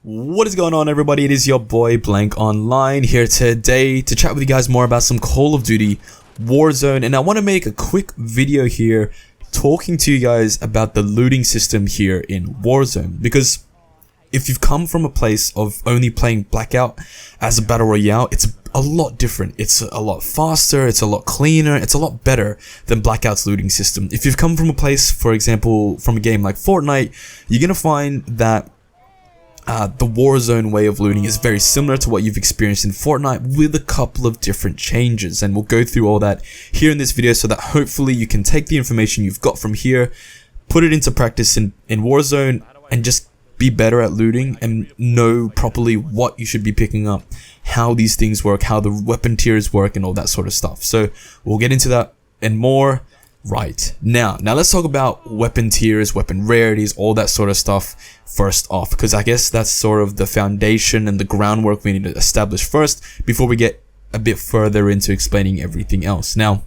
What is going on, everybody? It is your boy Blank Online here today to chat with you guys more about some Call of Duty Warzone, and I want to make a quick video here talking to you guys about the looting system here in Warzone, because if you've come from a place of only playing Blackout as a battle royale, it's a lot different. It's a lot faster, it's a lot cleaner, it's a lot better than Blackout's looting system. If you've come from a place, for example, from a game like Fortnite, you're gonna find that the Warzone way of looting is very similar to what you've experienced in Fortnite, with a couple of different changes, and we'll go through all that here in this video so that hopefully you can take the information you've got from here, put it into practice in Warzone, and just be better at looting and know properly what you should be picking up, how these things work, how the weapon tiers work, and all that sort of stuff. So we'll get into that and more right now. Let's talk about weapon tiers, weapon rarities, all that sort of stuff first off, because I guess that's sort of the foundation and the groundwork we need to establish first before we get a bit further into explaining everything else. Now,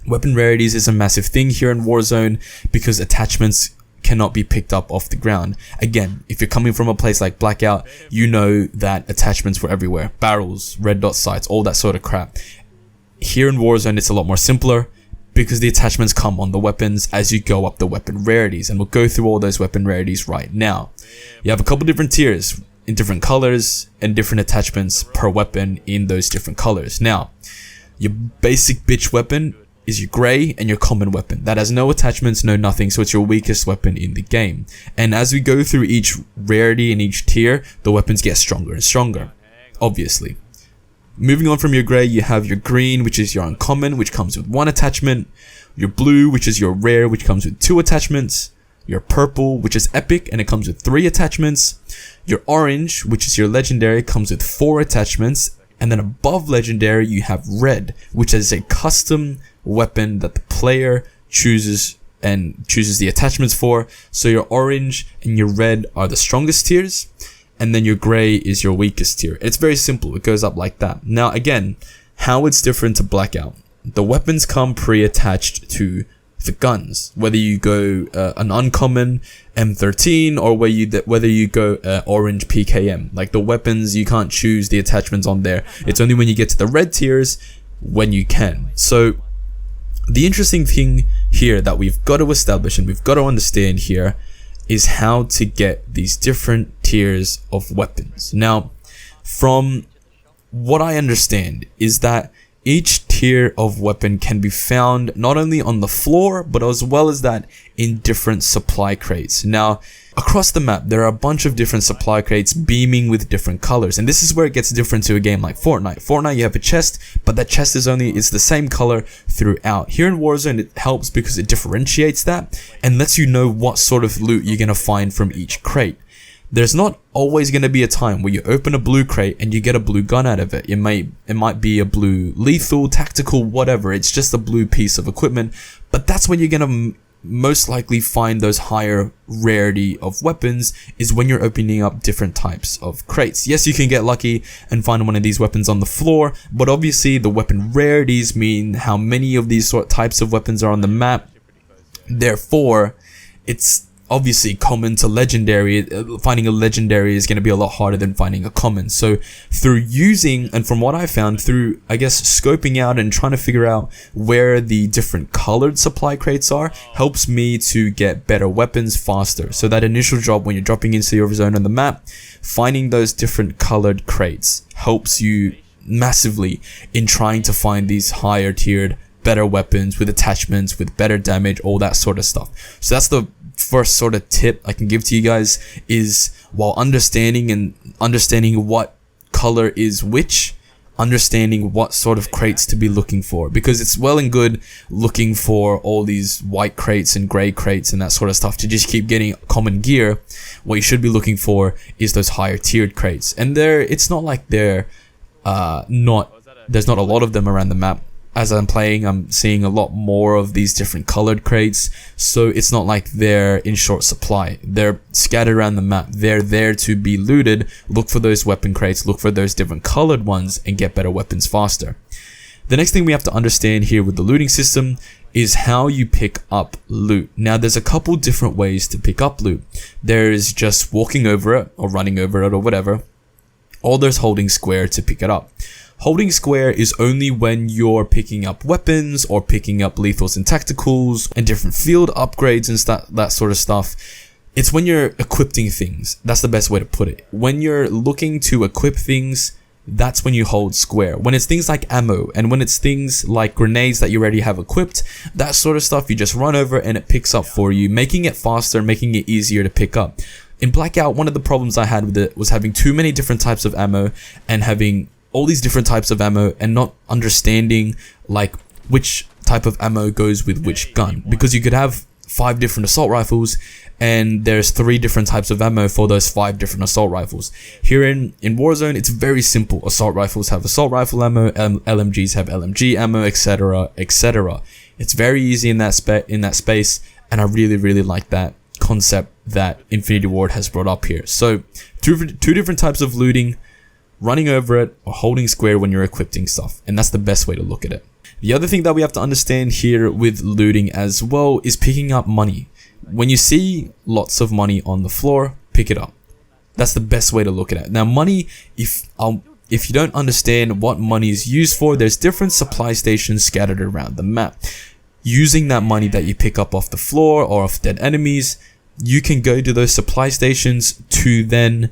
weapon rarities is a massive thing here in Warzone because attachments cannot be picked up off the ground. Again, if you're coming from a place like Blackout, you know that attachments were everywhere. Barrels, red dot sights, all that sort of crap. Here in Warzone, it's a lot more simpler, because the attachments come on the weapons as you go up the weapon rarities, and we'll go through all those weapon rarities right now. You have a couple different tiers in different colors and different attachments per weapon in those different colors. Now, your basic bitch weapon is your grey and your common weapon. That has no attachments, no nothing, so it's your weakest weapon in the game. And as we go through each rarity in each tier, the weapons get stronger and stronger, obviously. Moving on from your grey, you have your green, which is your uncommon, which comes with 1 attachment. Your blue, which is your rare, which comes with 2 attachments. Your purple, which is epic, and it comes with 3 attachments. Your orange, which is your legendary, comes with 4 attachments. And then above legendary, you have red, which is a custom weapon that the player chooses the attachments for. So your orange and your red are the strongest tiers, and then your grey is your weakest tier. It's very simple. It goes up like that. Now, again, how it's different to Blackout. The weapons come pre-attached to the guns, whether you go an uncommon M13 or whether you go orange PKM. Like, the weapons, you can't choose the attachments on there. It's only when you get to the red tiers when you can. So the interesting thing here that we've got to establish and we've got to understand here is how to get these different tiers of weapons. Now, from what I understand is that each tier of weapon can be found not only on the floor, but as well as that in different supply crates. Now, across the map, there are a bunch of different supply crates beaming with different colors, and this is where it gets different to a game like Fortnite. Fortnite, you have a chest, but that chest is the same color throughout. Here in Warzone, it helps because it differentiates that and lets you know what sort of loot you're gonna find from each crate. There's not always going to be a time where you open a blue crate and you get a blue gun out of it. It might be a blue lethal, tactical, whatever. It's just a blue piece of equipment, but that's when you're going to most likely find those higher rarity of weapons, is when you're opening up different types of crates. Yes, you can get lucky and find one of these weapons on the floor, but obviously the weapon rarities mean how many of these types of weapons are on the map. Therefore, it's obviously common to legendary. Finding a legendary is going to be a lot harder than finding a common. So through using, and from what I found, through, I guess, scoping out and trying to figure out where the different colored supply crates are, helps me to get better weapons faster. So that initial job when you're dropping into your zone on the map, finding those different colored crates helps you massively in trying to find these higher tiered, better weapons with attachments, with better damage, all that sort of stuff. So that's the first sort of tip I can give to you guys, is while understanding what color is which, understanding what sort of crates to be looking for, because it's well and good looking for all these white crates and gray crates and that sort of stuff to just keep getting common gear. What you should be looking for is those higher tiered crates, and it's not like there's not a lot of them around the map. As I'm playing, I'm seeing a lot more of these different colored crates, so it's not like they're in short supply. They're scattered around the map. They're there to be looted. Look for those weapon crates, look for those different colored ones, and get better weapons faster. The next thing we have to understand here with the looting system is how you pick up loot. Now there's a couple different ways to pick up loot. There's just walking over it or running over it or whatever, or there's holding square to pick it up. Holding square is only when you're picking up weapons or picking up lethals and tacticals and different field upgrades and that sort of stuff. It's when you're equipping things. That's the best way to put it. When you're looking to equip things, that's when you hold square. When it's things like ammo and when it's things like grenades that you already have equipped, that sort of stuff, you just run over and it picks up for you, making it faster, making it easier to pick up. In Blackout, one of the problems I had with it was having too many different types of ammo and having all these different types of ammo and not understanding like which type of ammo goes with which gun, because you could have 5 different assault rifles and there's 3 different types of ammo for those 5 different assault rifles. Here in Warzone, it's very simple. Assault rifles have assault rifle ammo, LMGs have LMG ammo, etc, etc. It's very easy in that space, and I really like that concept that Infinity Ward has brought up here. So two different types of looting: running over it or holding square when you're equipping stuff, and that's the best way to look at it. The other thing that we have to understand here with looting as well is picking up money. When you see lots of money on the floor, pick it up. That's the best way to look at it. Now money, if you don't understand what money is used for, there's different supply stations scattered around the map. Using that money that you pick up off the floor or off dead enemies, you can go to those supply stations to then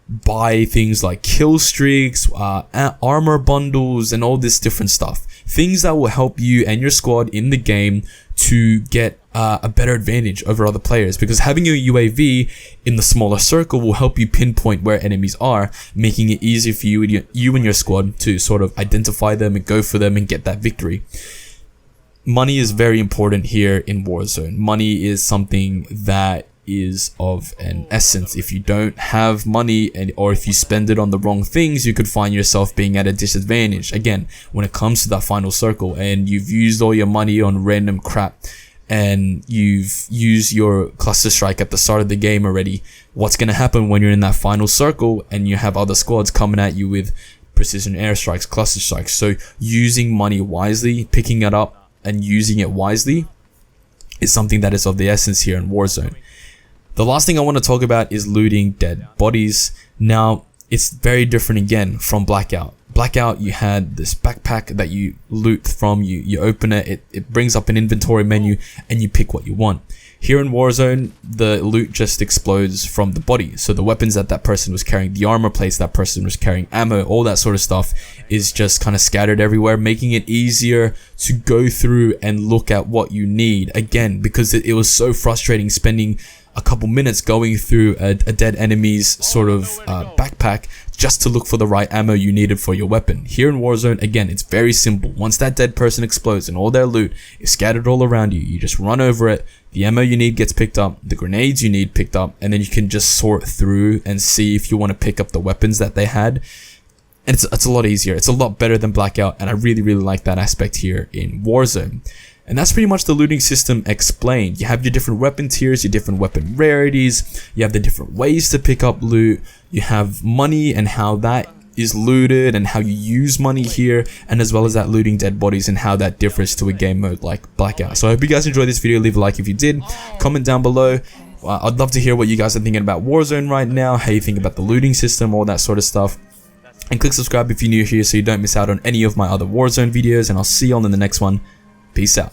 buy things like kill streaks, armor bundles, and all this different stuff. Things that will help you and your squad in the game to get a better advantage over other players, because having a UAV in the smaller circle will help you pinpoint where enemies are, making it easier for you and your squad to sort of identify them and go for them and get that victory. Money is very important here in Warzone. Money is something that is of an essence. If you don't have money or if you spend it on the wrong things, you could find yourself being at a disadvantage. Again, when it comes to that final circle and you've used all your money on random crap and you've used your cluster strike at the start of the game already, what's going to happen when you're in that final circle and you have other squads coming at you with precision airstrikes, cluster strikes? So using money wisely, picking it up and using it wisely is something that is of the essence here in Warzone. The last thing I want to talk about is looting dead bodies. Now, it's very different again from Blackout. Blackout, you had this backpack that you loot from, you open it, it brings up an inventory menu and you pick what you want. Here in Warzone, the loot just explodes from the body. So the weapons that person was carrying, the armor plates that person was carrying, ammo, all that sort of stuff is just kind of scattered everywhere, making it easier to go through and look at what you need. Again, because it was so frustrating spending a couple minutes going through a dead enemy's sort of backpack just to look for the right ammo you needed for your weapon. Here in Warzone, again, it's very simple. Once that dead person explodes and all their loot is scattered all around you, you just run over it, the ammo you need gets picked up, the grenades you need picked up, and then you can just sort through and see if you want to pick up the weapons that they had. And it's a lot easier. It's a lot better than Blackout, and I really like that aspect here in Warzone. And that's pretty much the looting system explained. You have your different weapon tiers, your different weapon rarities, you have the different ways to pick up loot, you have money and how that is looted and how you use money here, and as well as that looting dead bodies and how that differs to a game mode like Blackout. So I hope you guys enjoyed this video. Leave a like if you did, comment down below. I'd love to hear what you guys are thinking about Warzone right now, how you think about the looting system, all that sort of stuff. And click subscribe if you're new here so you don't miss out on any of my other Warzone videos, and I'll see you on in the next one. Peace out.